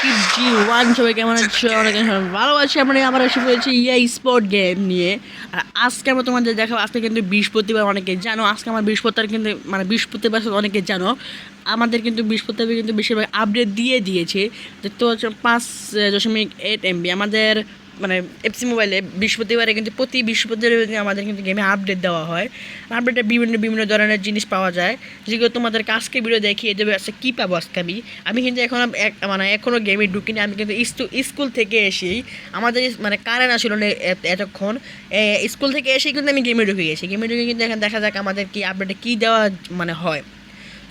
PUBG 1 সবাই কেমন আছো? অনেক ভালো আছি। আমরা আবার এসে পড়েছি স্পোর্ট গেম নিয়ে। আর আজকে আমরা তোমাদের দেখাবো, আজকে কিন্তু বৃহস্পতিবার, অনেকে জানো আজকে আমার বৃহস্পতিবার, কিন্তু মানে বৃহস্পতিবার অনেকে জানো আমাদের কিন্তু বৃহস্পতিবার কিন্তু বেশিরভাগ আপডেট দিয়ে দিয়েছে। দেখতে পাচ্ছ 5.8 MB আমাদের মানে এফসি মোবাইলে বৃহস্পতিবারে কিন্তু প্রতি বৃহস্পতিবারে আমাদের কিন্তু গেমে আপডেট দেওয়া হয়। আপডেটে বিভিন্ন বিভিন্ন ধরনের জিনিস পাওয়া যায়, যেগুলো তোমাদেরকে আজকে ভিডিও দেখিয়ে দেবে। আজকে কী পাবো আজকে আমি কিন্তু এখনও মানে এখনও গেমে ঢুকিনি। আমি কিন্তু স্কুল থেকে এসেই আমাদের মানে কারেন্ট আসলো না এতক্ষণ, স্কুল থেকে এসেই কিন্তু আমি গেমে ঢুকে গেছি। গেমে ঢুকে কিন্তু এখন দেখা যাক আমাদের কি আপডেটে কী দেওয়া মানে হয়।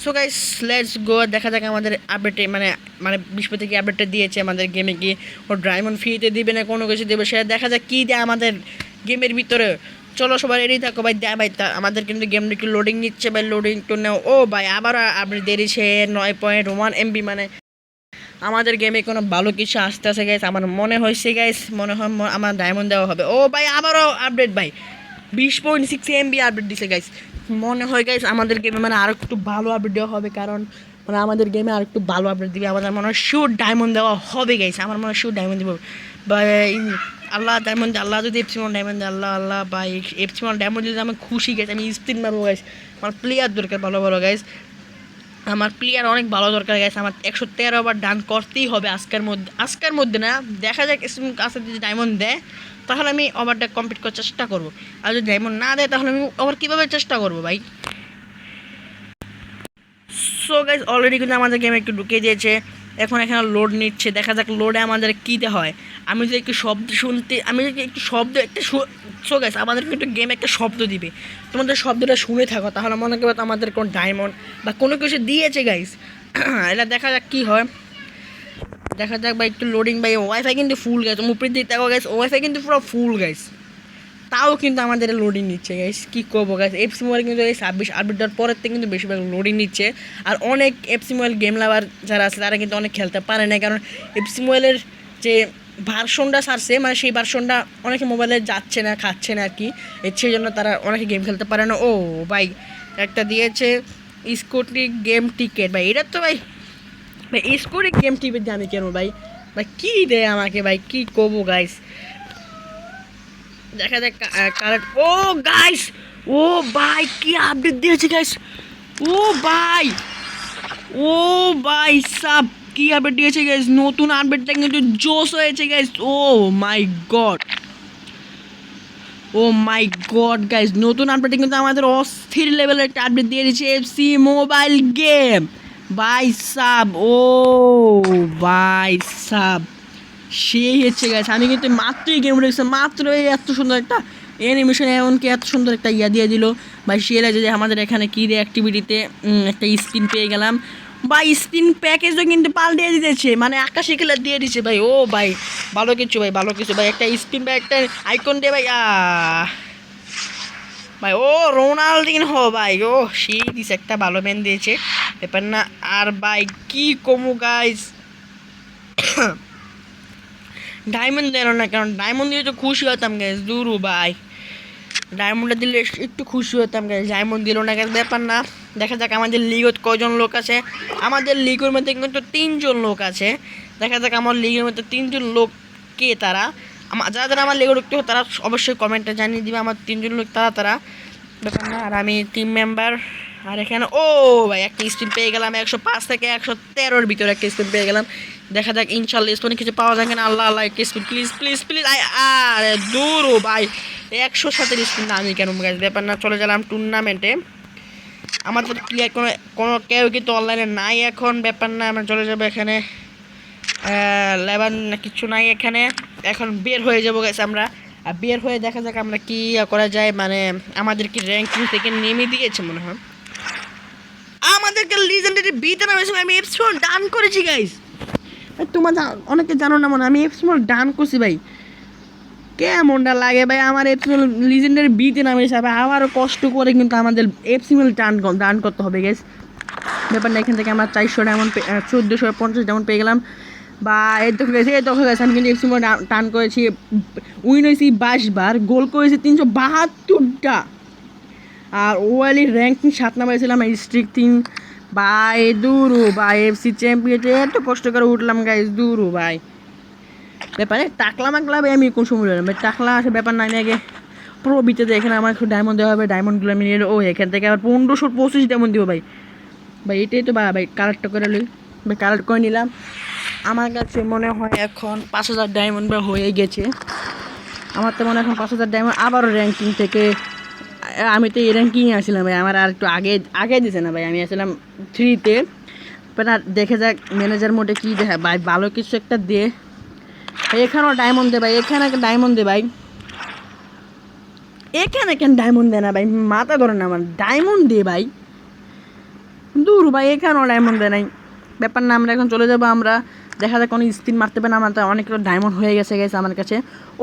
সো গাইস লেটস গো, দেখা যাক আমাদের আপডেটে মানে মানে বৃহস্পতি কি আপডেটটা দিয়েছে আমাদের গেমে, কি ও ডায়মন্ড ফ্রিতে দিবে না কোনো কিছু দেবে, সেটা দেখা যাক কী দেয় আমাদের গেমের ভিতরে। চলো সবাই রেডি থাকো ভাই। দেয় ভাই, আমাদের কিন্তু গেমটা একটু লোডিং নিচ্ছে ভাই, লোডিং একটু নেও। ও ভাই আবারও আপডেট দেরিছে 9.1 MB, মানে আমাদের গেমে কোনো ভালো কিছু আসতে আসে গাইস। আমার মনে হয়েছে গাইস, মনে হয় আমার ডায়মন্ড দেওয়া হবে। ও ভাই আবারও আপডেট ভাই, 20.6 MB আপডেট দিছে গাইস। মনে হয় গাইস আমাদের গেমে মানে আরও একটু ভালো আপডেট দেওয়া হবে, কারণ মানে আমাদের গেমে আর একটু ভালো আপডেট দিবে। আমাদের মনে হয় শিওর ডায়মন্ড দেওয়া হবে গাইস, আমার মনে হয় শিওর ডায়মন্ড দেবো ভাই। আল্লাহ ডায়মন্ড, আল্লাহ যদি এফসি1 ডায়মন্ড দেয়, আল্লাহ আল্লাহ ভাই এফসি1 ডায়মন্ড যদি আমি খুশি গেছি, আমি স্পিন মারবো গাইস। আমার প্লেয়ার দরকার ভালো ভালো গাইস, আমার প্লেয়ার অনেক ভালো দরকার গেছে। আমার 113 ওভার ডান করতেই হবে আজকের মধ্যে না, দেখা যাক কাছে যদি ডায়মন্ড দেয় তাহলে আমি ওভারটা কমপ্লিট করার চেষ্টা করবো। আর যদি ডায়মন্ড না দেয় তাহলে আমি ওভার কীভাবে চেষ্টা করবো ভাই। সো গাইজ অলরেডি কিন্তু আমাদের গেমে একটু ঢুকিয়ে দিয়েছে, এখন এখানে লোড নিচ্ছে। দেখা যাক লোডে আমাদের কীতে হয়। আমি যদি একটু শব্দ শুনতে, আমি যদি একটু শব্দ একটা সো গাইজ আমাদের কিন্তু গেমে একটা শব্দ দিবে, তোমাদের শব্দটা শুনে থাকো, তাহলে মনে করবে আমাদের কোনো ডায়মন্ড বা কোনো কিছু দিয়েছে গাইজ। এটা দেখা যাক কী হয়, দেখা যাক ভাই। একটু লোডিং ভাই, ওয়াইফাই কিন্তু ফুল গাইজ, উপরের দিকে দেখো গাইজ, ওয়াইফাই কিন্তু পুরো ফুল গাইজ, তাও কিন্তু আমাদের লোডিং নিচ্ছে গাইস। কী করবো গাইস, এফসি মোবাইল কিন্তু এই 26 আপডেট দেওয়ার পরের থেকে কিন্তু বেশিরভাগ লোডিং নিচ্ছে। আর অনেক এফসি মোবাইল গেম লাভার যারা আছে তারা কিন্তু অনেক খেলতে পারে না, কারণ এফসি মোবাইলের যে ভার্সনটা ছাড়ছে মানে সেই ভার্সনটা অনেকে মোবাইলে যাচ্ছে না, খাচ্ছে না আর কি, সেই জন্য তারা অনেকে গেম খেলতে পারে না। ও ভাই একটা দিয়েছে স্কুটি গেম টিকেট ভাই, এটা তো ভাই ভাই স্কুটি গেম টিকেট দিয়ে আমি কেন ভাই, ভাই কী দেয় আমাকে ভাই, কী করবো গাইস। দেখা যাক কারেক্ট। ও গাইস, ও ভাই কি আপডেট দিয়েছে গাইস, ও ভাই, ও ভাই সাব কি আপডেট দিয়েছে গাইস, নতুন আপডেটটা কিন্তু জোস হয়েছে গাইস। ও মাই গড, ও মাই গড গাইস, নতুন আপডেটে কিন্তু আমাদের অস্থির লেভেলের একটা আপডেট দিয়ে দিয়েছে এফসি মোবাইল গেম ভাই সাব। ও ভাই সাব সেই হচ্ছে গেছে। আমি কিন্তু মাত্রই গেম রেখেছি, মাত্রই এত সুন্দর একটা অ্যানিমেশন, এমনকি এত সুন্দর একটা ইয়া দিয়ে দিল ভাই। সে লাগে যে আমাদের এখানে কী রে অ্যাক্টিভিটিতে একটা স্পিন পেয়ে গেলাম ভাই, স্পিন প্যাকেজও কিন্তু পাল্টে দিতেছে, মানে আকাশি কালার দিয়ে দিচ্ছে ভাই। ও ভাই ভালো কিছু ভাই, ভালো কিছু ভাই, একটা স্পিন বা একটা আইকন দে ভাই। ভাই ও রোনাল্ডিনহো ভাই, ও সেই দিছে একটা ভালো ম্যান দিয়েছে ব্যাপার না। আর ভাই কি কমু গাইস, ডায়মন্ড দিল না, কারণ ডায়মন্ড দিলে তো খুশি হতাম গ্যাস। দুরু ভাই ডায়মন্ডটা দিলে একটু খুশি হতাম গ্যাস, ডায়মন্ড দিল না গ্যাস, ব্যাপার না। দেখা যাক আমাদের লিগত কজন লোক আছে। আমাদের লিগের মধ্যে কিন্তু 3জন লোক আছে। দেখা যাক আমার লিগের মধ্যে 3জন লোক কে তারা, যারা যারা আমার লিগে ঢুকতে হবে তারা অবশ্যই কমেন্টে জানিয়ে দিবে আমার 3জন লোক তারা ব্যাপার না। আর আমি টিম মেম্বার। আর এখানে ও ভাই একটা স্পিন পেয়ে গেলাম, 105 থেকে 113-র ভিতরে একটা স্পিন পেয়ে গেলাম। দেখা যাক ইনশাল্লাহ স্পিনে কিছু পাওয়া যায় কিনা। আল্লাহ আল্লাহ একটা স্পিন প্লিজ প্লিজ প্লিজ। আরে দূর ভাই 107-এর স্পিন না, আমি কেন গাইজ, ব্যাপার না। চলে গেলাম টুর্নামেন্টে। আমাদের প্লেয়ার কোনো কেউ কিন্তু অনলাইনে নাই এখন, ব্যাপার না। আমরা চলে যাবো এখানে লেবার না কিছু নাই এখানে, এখন বের হয়ে যাবো গেছে আমরা। আর বের হয়ে দেখা যাক আমরা কি করা যায়, মানে আমাদের কি র্যাঙ্কিং থেকে নেমে দিয়েছে মনে হয়, আমাদেরকে লিজেন্ডারি বিতে নামেছে। আমি এফসি1 ডান করেছি গাইস, তোমার অনেকে জানো না মনে, আমি এফসি1 ডান করছি ভাই। কেমনটা লাগে ভাই, আমার এফসিএল লিজেন্ডারি বিতে নামেছে, আবারও কষ্ট করে কিন্তু আমাদের এফসিএল ডান করতে হবে গাইস। ব্যাপার না, এখান থেকে আমরা 400 ডায়মন্ড 1450 ডায়মন্ড পেয়ে গেলাম বা এই তো গেছে আমি কিন্তু এফসি টার্ন করেছি, উইন হয়েছি 22 বার, গোল করেছি 372টা। আর ওয়ালি র্যাঙ্কিং 7 নাম্বারে ছিলাম, স্ট্রিক 3 ভাই দূরু ভাই এফসি চ্যাম্পিয়নশিপে এত কষ্ট করে উঠলাম গাইস, দূরু ভাই ব্যাপারে টাকলা মাকলা ভাই আমি কোন সময় ভাই টাকলা আসে ব্যাপার নাই, আগে প্রবিতে এখানে আমার একটু ডায়মন্ড দেওয়া হবে, ডায়মন্ডগুলো আমি নিয়ে ও এখান থেকে আবার 1525 ডায়মন্ড দিব ভাই। ভাই এটাই তো ভাই কালেক্ট করে লই ভাই, কালেক্ট করে নিলাম। আমার কাছে মনে হয় এখন 5000 ডায়মন্ড বা হয়ে গেছে। আমার তো মনে হয় এখন 5000 ডায়মন্ড আবারও র্যাঙ্কিং থেকে, আমি তো এই র্যাঙ্কিংয়ে আসছিলাম ভাই, আমার আর একটু আগে আগে দিছে না ভাই, আমি আসলাম 3-তে। না দেখে যাক ম্যানেজার মোডে কী দেখা ভাই, ভালো কিছু একটা দে ভাই। এখানেও ডায়মন্ড দে ভাই, এখানে ডায়মন্ড দে ভাই, এখানে কেন ডায়মন্ড দে না ভাই, মাথা ধরে না আমার, ডায়মন্ড দে ভাই। দূর ভাই এখানেও ডায়মন্ড দেয় নাই, ব্যাপার না। আমরা এখন চলে যাবো, আমরা দেখা যাক কোনো স্পিন মারতে পারে না। আমার তো অনেক ডায়মন্ড হয়ে গেছে আমার কাছে।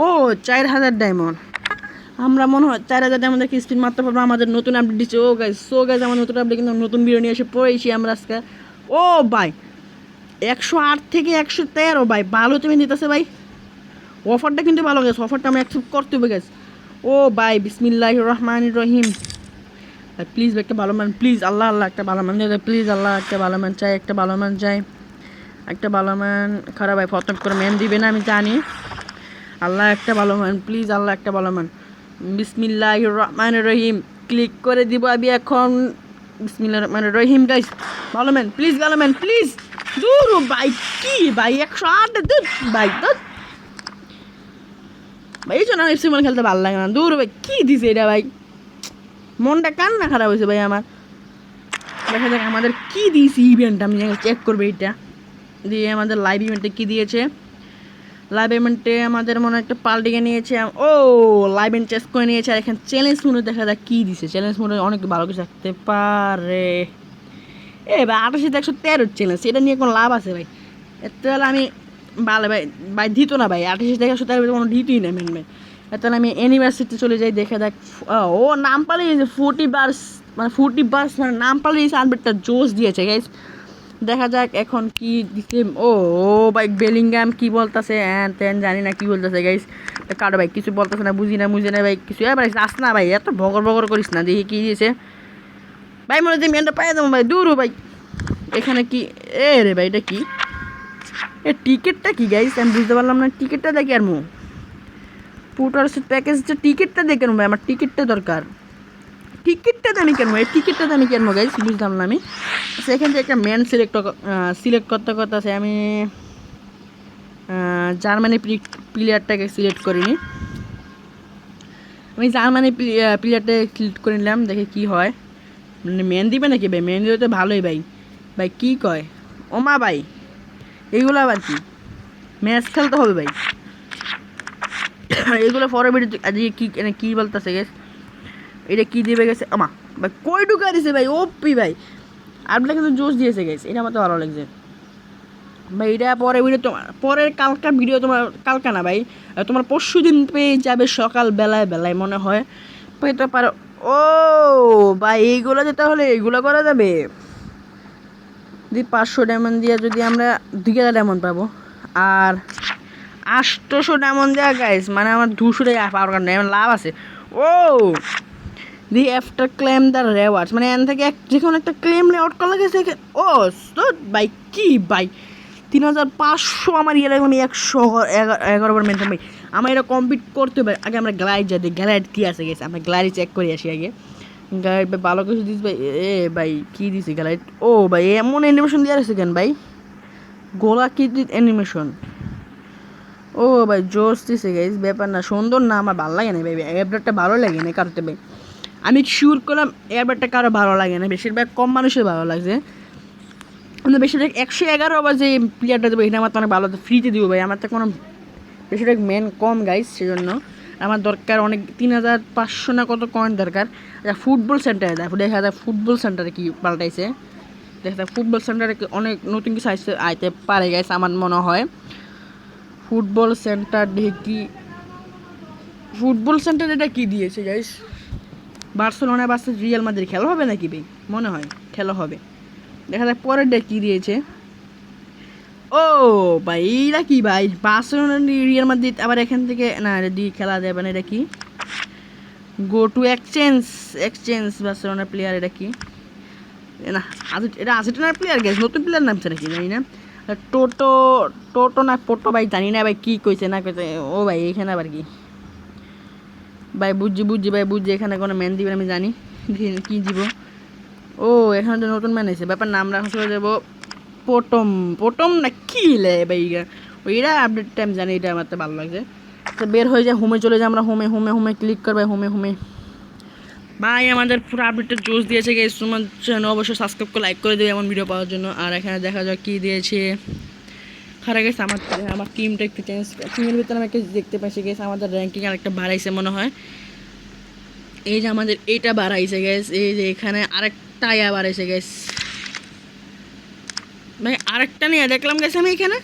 ও 4000 ডায়মন্ড, আমরা মনে হয় 4000 ডায়মন্ড দেখে স্পিন মারতে পারবো। আমাদের নতুন আপডেট দিচ্ছে ও গাইস, সো গাইস আমার নতুন আপডেট কিন্তু নতুন ভিডিও নিয়ে এসে পড়েছি আমরা আজকে। ও ভাই 108 থেকে 113 ভাই, ভালো তুমি দিতেছে ভাই, অফারটা কিন্তু ভালো গেছে, অফারটা আমি অ্যাকসেপ্ট করতে হবে গেছে। ও ভাই বিসমিল্লাহির রহমানির রহিম, প্লিজ একটা ভালো মান, প্লিজ আল্লাহ আল্লাহ একটা ভালো মান দিয়ে, প্লিজ আল্লাহ একটা ভালো মান চাই, একটা ভালো মান চাই, একটা ভালো মান। খারাপ ভাই ফতন করে ম্যান দিবে না আমি জানি, আল্লাহ একটা ভালো মান, প্লিজ আল্লাহ একটা ভালো মান। বিসমিল্লাহির রহমানির রহিম ক্লিক করে দিব আমি এখন, বিসমিল্লাহির রহমানির রহিম গাইস, ভালো ম্যান প্লিজ, ভালো ম্যান প্লিজ। দূর ভাই কি ভাই 108 দূর ভাই, দূর ভাই এই জন্য এফসি মনে খেলতে ভালো লাগে না, দূর ভাই কী দিছে এটা ভাই, মনটা কান্না খারাপ হয়েছে ভাই আমার। দেখা যাক আমাদের কী দিয়েছে ইভেন্ট, আমি চেক করবো এইটা দিয়ে। আমাদের লাইভ ইভেন্টে কী দিয়েছে, লাইভ ইভেন্টে আমাদের মনে হয় একটা পাল্টিকে নিয়েছে। ও লাইভ ইভেন্ট চেস করে নিয়েছে। আর এখানে চ্যালেঞ্জ মোডে দেখা যাক কী দিছে, চ্যালেঞ্জ মোডে অনেক ভালো কিছু থাকতে পারে। এ ভাই 28-113 চ্যালেঞ্জ, এটা নিয়ে কোনো লাভ আছে ভাই? তাহলে আমি ভালো ভাই ভাই দিত না ভাই, 28-113 কোনো দিতই না মেন ভাই। তাহলে আমি ইউনিভার্সিটি চলে যাই, দেখে দেখ। ও নাম পালিয়েছে 40 বার্স, মানে 40 বার্স মানে নাম পালিয়েছে, আনবেটটা জোশ দিয়েছে গাইস। দেখা যাক এখন কি দিচ্ছে। ও ভাই বেলিংগাম কি বলতেছে, হ্যাঁ তেন জানি না কি বলতেছে গাইস। কারো ভাই কিছু বলতেছে না, বুঝি না ভাই কিছু। ভাই আস না ভাই, এত বগর বগর করিস না, দেখি কি দিয়েছে ভাই। মনে হচ্ছে মেনটা পাই দেবো ভাই, দূর ভাই। এখানে কি এ রে ভাই, এটা কি এ টিকিটটা কি গাইস, আমি বুঝতে পারলাম না। টিকিটটা দেখি আর পুটার্সের প্যাকেজটা টিকিটটা দেখে নেবো ভাই, আমার টিকিটটা দরকার। টিকিটটা দামি কেন ভাই, টিকিটটা দামি কেন গাইস, বুঝলাম না আমি। সেখান থেকে একটা ম্যান সিলেক্ট করতে করতে আছে, আমি জার্মানি প্লেয়ারটাকে সিলেক্ট করিনি, আমি জার্মানি প্লেয়ারটাকে সিলেক্ট করে নিলাম, দেখে কি হয়। মানে ম্যান দিবে নাকি ভাই, ম্যান দিলে তো ভালোই ভাই। ভাই কী কয় ওমা ভাই, এইগুলো আবার কি ম্যাচ খেলতে হবে ভাই, এগুলো পরে ভিডিও আজকে কী বলতেছে গেছে, এটা কী দিবে গেছে আমা ভাই, কই ঢুকা দিছে ভাই, ওপি ভাই আপনি কিন্তু জোশ দিয়েছে গেছে, এটা আমার তো ভালো লাগছে ভাই। এটা পরে ভিডিও তোমার পরের কালকার ভিডিও, তোমার কালকা না ভাই, তোমার পরশু দিন পেয়ে যাবে সকাল বেলায় মনে হয় পেতে পারো। ও ভাই এইগুলো যে তাহলে এইগুলো করা যাবে, যদি 500 ডায়মন্ড দিয়ে যদি আমরা 2000 ডায়মন্ড পাবো, আর 800 ডায়মন্ড দেওয়া গাইস, মানে আমার 200 টাকা পাওয়ার কারণে লাভ আছে। ও the after claim the rewards, মানে এখান থেকে যে কোনো একটা ক্লেম রেওয়ার্ড করা গেছে। ও ভাই কি ভাই 3500 আমার ইয়ে লাগবে, আমি 111 বার মেনটেন ভাই। আমার এটা কমপ্লিট করতে হবে। আগে আমরা গ্লাইড যাই, গ্লাইড কী আছে গেছে, আমরা গ্লাইড চেক করে আসি আগে। গ্লাইড ভাই ভালো কিছু দিস ভাই, এ ভাই কী দিছি গ্লাইড। ও ভাই এমন অ্যানিমেশন দিয়ে আছে কেন ভাই, গোলা কি অ্যানিমেশন। ও ভাই জোস দিছে গাইস, ব্যাপার না, সুন্দর না, আমার ভালো লাগে না ভাই, এয়ারব্যাগটা ভালো লাগে না কারোতে ভাই। আমি শিওর করলাম এয়ারব্যাগটা কারো ভালো লাগে না, বেশিরভাগ কম মানুষের ভালো লাগছে। কিন্তু বেশিরভাগ 111 আবার যে প্লেয়ারটা দেবো এটা আমার তো অনেক ভালো ফ্রিতে দিব ভাই, আমার তো কোনো বেশিরভাগ মেন কম গাইস, সেজন্য আমার দরকার অনেক 3500 না কত কয়েন দরকার। আচ্ছা ফুটবল সেন্টারে দেখা যায়, ফুটবল সেন্টারে কি পাল্টাইছে দেখা যায়, ফুটবল সেন্টারে অনেক নতুন কিছু আইতে পারে গাইস আমার মনে হয়। ফুটবল সেন্টার দেখি, ফুটবল সেন্টার এটা কী দিয়েছে guys, Barcelona versus Real Madrid খেলা হবে নাকি ভাই, মনে হয় খেলা হবে, দেখা যাক পরের ডে কী দিয়েছে। ও ভাই এইটা কি ভাই, বার্সেলোনা রিয়াল মাদ্রিদ আবার এখান থেকে না এটা দিয়ে খেলা যাবে না, এটা কি go to exchange Barcelona player, এটা কি না এটা আর্জেন্টিনার প্লেয়ার গেছে, নতুন প্লেয়ার নামছে নাকি জানি না। টোটো টোটো না পোটো ভাই জানি না ভাই কী কইছে না কইছে। ও ভাই এখানে আবার কি ভাই বুঝছি ভাই বুঝছি, এখানে কোনো ম্যান দিবেন আমি জানি কী দিব। ও এখানে তো নতুন ম্যান এসেছে, ব্যাপার নাম রাখা চলে যাবো পটম পটম না কি লে ভাই, ওইটা আপডেট টাইম জানি, এটা আমার তো ভালো লাগছে। তো বের হয়ে যায়, হোমে চলে যায়, আমরা হোমে ক্লিক করবে, হোমে ভাই আমাদের পুরো আপডেটের জোশ দিয়েছে গেছে। তোমার চ্যানেল অবশ্যই সাবস্ক্রাইব করে লাইক করে দেবে এমন ভিডিও পাওয়ার জন্য। আর এখানে দেখা যাক কী দিয়েছে, খারাপ গেছে আমার টিমটা একটু চেঞ্জ, টিমের ভিতরে আমি একটা দেখতে পাচ্ছি গেছে আমাদের র্যাঙ্কিং আরেকটা বাড়াইছে মনে হয়। এই যে আমাদের এইটা বাড়াইছে গ্যাস, এই যে এখানে আরেকটা বাড়াইছে গ্যাস ভাই, আরেকটা নিয়ে দেখলাম গেছে আমি এখানে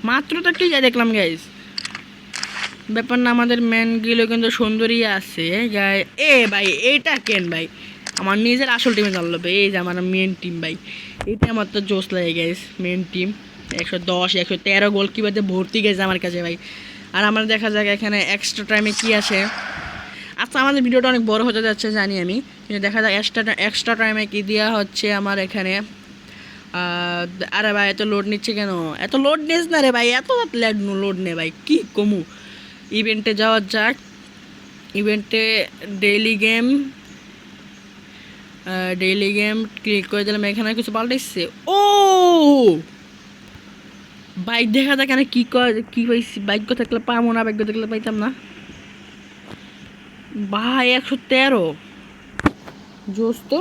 মাত্র তো একটু দেখলাম গ্যাস। ব্যাপার না আমাদের ম্যানগুলো কিন্তু সুন্দরী আছে গাই। এ ভাই এইটা কেন ভাই, আমার নিজের আসল টিমে জানলো ভাই, এই যে আমার মেন টিম ভাই, এটা আমার তো জোশ লাগে গ্যাস। মেন টিম 110 113 গোল কিবাতে ভর্তি গেছে আমার কাছে ভাই। আর আমার দেখা যাক এখানে এক্সট্রা টাইমে কি আছে। আচ্ছা আমাদের ভিডিওটা অনেক বড় হতে যাচ্ছে জানি আমি, কিন্তু দেখা যাক এক্সট্রা টাইমে কি দেওয়া হচ্ছে আমার এখানে। আরে ভাই এত লোড নিচ্ছে কেন, এত লোড নিস না রে ভাই, এত লোড নে ভাই কি কমু। ইভেন্টে যাওয়া যাক, ইভেন্টে ডেইলি গেম ক্লিক করে দিলাম, এখানে কিছু পাল্টাইছে। ও বাইক দেখা যাক এখানে কী পাইছি, বাইক থাকলে পাবো না, বাইক থাকলে পাইতাম না ভাই। 113 জোস তো।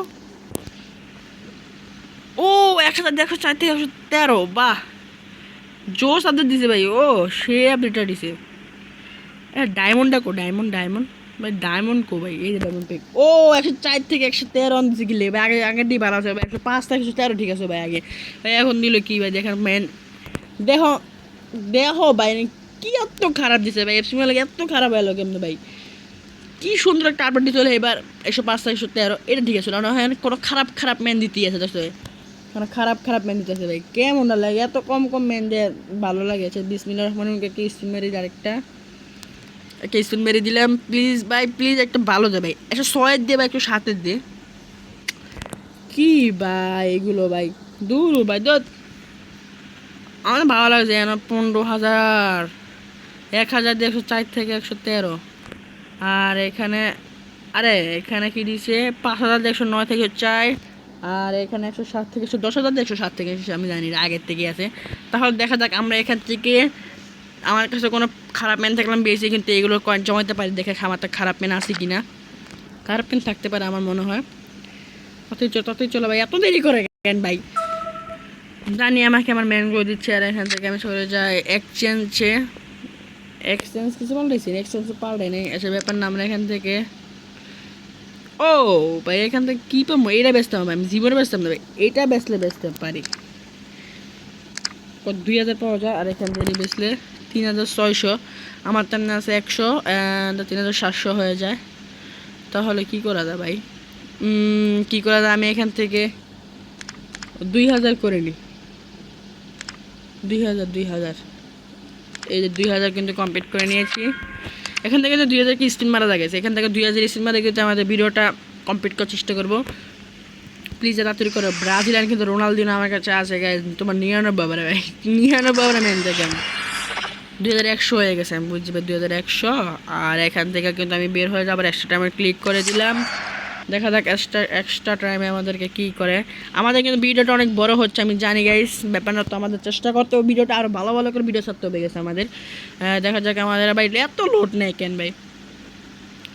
ও 104 থেকে 113, বাহ জোস আপডেট দিছে ভাই। ও সে আপডেটটা দিছে। ডায়মন্ডটা কো, ডায়মন্ড ভাই, ডায়মন্ড কো ভাই, এই যে ডায়মন্ড পেক। ও 104 থেকে 113 দিছে কি লে ভাই, আগে দিয়ে বাড়া আছে ভাই, 105 থেকে 113 ঠিক আছে ভাই আগে। ভাই এখন দিল কি ভাই, দেখেন ম্যান দেখো ভাই কি এত খারাপ দিছে ভাই, এফসি লাগে এত খারাপ হলো কেমন ভাই। কি সুন্দর একটা আপডেট দিতে হলে এবার 105 থেকে 113, এটা ঠিক আছে না, হ্যাঁ কোনো খারাপ ম্যান দিতেই আছে দেখো, মানে খারাপ ম্যান দিতেছে ভাই, কেমন লাগে এত কম ম্যান দিয়ে ভালো লাগেছে। বিসমিল্লাহির রহমানির রহিম একটা স্পিন মেরে আরেকটা স্পিন মেরে দিলাম, প্লিজ ভাই প্লিজ একটা ভালো দে ভাই, 106 দিয়ে ভাই, একটু 7 দিয়ে কি ভাই এগুলো ভাই, দূর ভাই দূর। আমার ভালো লাগছে যেন 15,000 1000 দিয়ে 104 থেকে 113। আর এখানে এখানে কি দিছে 5,000 দিয়ে 109 থেকে 4। আর এখানে 107 থেকে 10,000 দিয়ে 107 থেকে, আমি জানি আগের থেকে আছে। তাহলে দেখা যাক আমরা এখান থেকে, আমার কাছে কোনো খারাপ ম্যান থাকলাম বেশি, কিন্তু এগুলো কয়েন জমাতে পারি, দেখে আমার তো খারাপ ম্যান আছে কিনা। খারাপ ম্যান থাকতে পারে আমার মনে হয়। ততই চলো ভাই, এত দেরি করে কেন ভাই, জানি আমাকে আমার ম্যানগুলো দিচ্ছে। আর এখান থেকে আমি চলে যাই এক্সচেঞ্জ কিছু পাল্টাইছি, এক্সচেঞ্জ পাল্টাই নেই, এসব ব্যাপার না। আমরা এখান থেকে ও ভাই এখান থেকে কী পাবো, এইটা বেচতাম আমি জীবনে বেচতাম না ভাই, এইটা বেচতে পারি 2,000 পাওয়া যায়। আর এখান থেকে বেচলে 3,600, আমার তার না আছে 100, 3,700 হয়ে যায়। তাহলে কি করা যায় ভাই, কি করা যায়, আমি এখান থেকে 2,000 করে নিই, 2,000 এই যে 2,000 কিন্তু কমপ্লিট করে নিয়েছি। এখান থেকে 2,000 কি স্পিন মারা গেছে, এখান থেকে 2,000 স্পিন মারা কিন্তু আমাদের ভিডিওটা কমপ্লিট করার চেষ্টা করবো। প্লিজ তাড়াতাড়ি করো, ব্রাজিলিয়ান কিন্তু রোনালদিনো আমার কাছে আছে গাইজ, তোমার 99 ভাই, 99 মেন দেখেন 2,100 হয়ে গেছে, আমি বুঝছি ভাই 2,100। আর এখান থেকে কিন্তু আমি বের হয়ে যাবার এক্সট্রা টাইমে ক্লিক করে দিলাম, দেখা যাক এক্সট্রা টাইমে আমাদেরকে কী করে। আমাদের কিন্তু ভিডিওটা অনেক বড় হচ্ছে আমি জানি গাইস, ব্যাপারটা তো আমাদের চেষ্টা করতে হবে ভিডিওটা আরও ভালো করে ভিডিও ছাড়তে হবে গেছে আমাদের। দেখা যাক আমাদের ভাই এত লোড নেই কেন ভাই।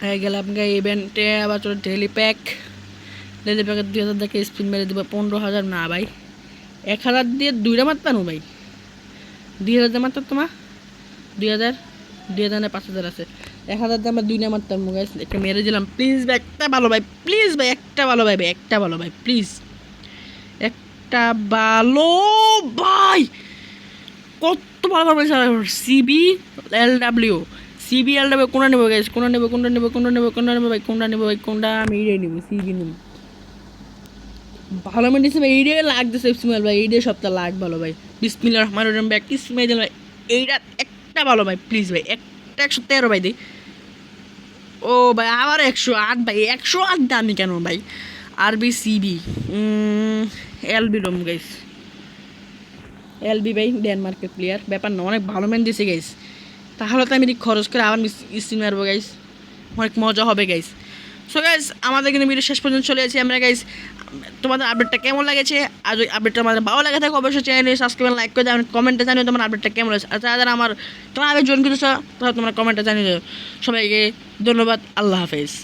হয়ে গেলে আপনাকে ইভেন্টে আবার চলো ডেলি প্যাকের 2,000 দেখে স্পিন মেরে দেবো 15,000 না ভাই, 1,000 দিয়ে 2টা মারতাম ভাই, 2,000 দিয়ে মারতাম তোমার 2,000 না 5,000 আছে, 1,000 দিয়ে আমরা 2টা মারতাম গাইস, একটা মেরে দিলাম। প্লিজ ভাই একটা ভালো ভাই, প্লিজ ভাই একটা ভালো ভাই, একটা ভালো ভাই প্লিজ, একটা ভালো ভাই, কত ভালো ভালো CBLW কোনটা নেবো গাইস, কোনটা নেবো ভাই, কোনটা নেবো ভাই, কোনটা আমি এইটাই নেবো, CB নেবো ভালো মেডিসিন ভাই, এইটাই লাগতেছে ইসমাইল ভাই, এইটাই সপ্তাহ লাগ ভালো ভাই। বিসমিল্লাহির রহমানির রহিম ভাই একটা ইসমাইল ভাই, এইটা একটা ভালো ভাই প্লিজ ভাই, একটা 113 ভাই দিই। ও ভাই আবার 108 ভাই, 108 দামি কেন ভাই, RBCB LB রোম গাইস, LB ভাই ডেনমার্কের প্লেয়ার, ব্যাপার না, অনেক ভালো ম্যান দিয়েছে গাইস। তাহলে তো আমি খরচ করে আবার স্পিন মারবো গাইস, অনেক মজা হবে গাইস। সো গাইস আমাদের কিন্তু ভিডিও শেষ পর্যন্ত চলে এসেছি আমরা গাইস। তোমাদের আপডেটটা কেমন লাগেছে? আর ওই আপডেটটা আমাদের ভালো লাগে থাকে অবশ্যই চ্যানেলে সাবস্ক্রাইব লাইক করে দাও, কমেন্টে জানিও তোমার আপডেটটা কেমন লাগছে। আর যারা আমার তোমার আগে জয়েন করেছো তাহলে তোমরা কমেন্টে জানিয়ে দাও। সবাইকে ধন্যবাদ, আল্লাহ হাফেজ।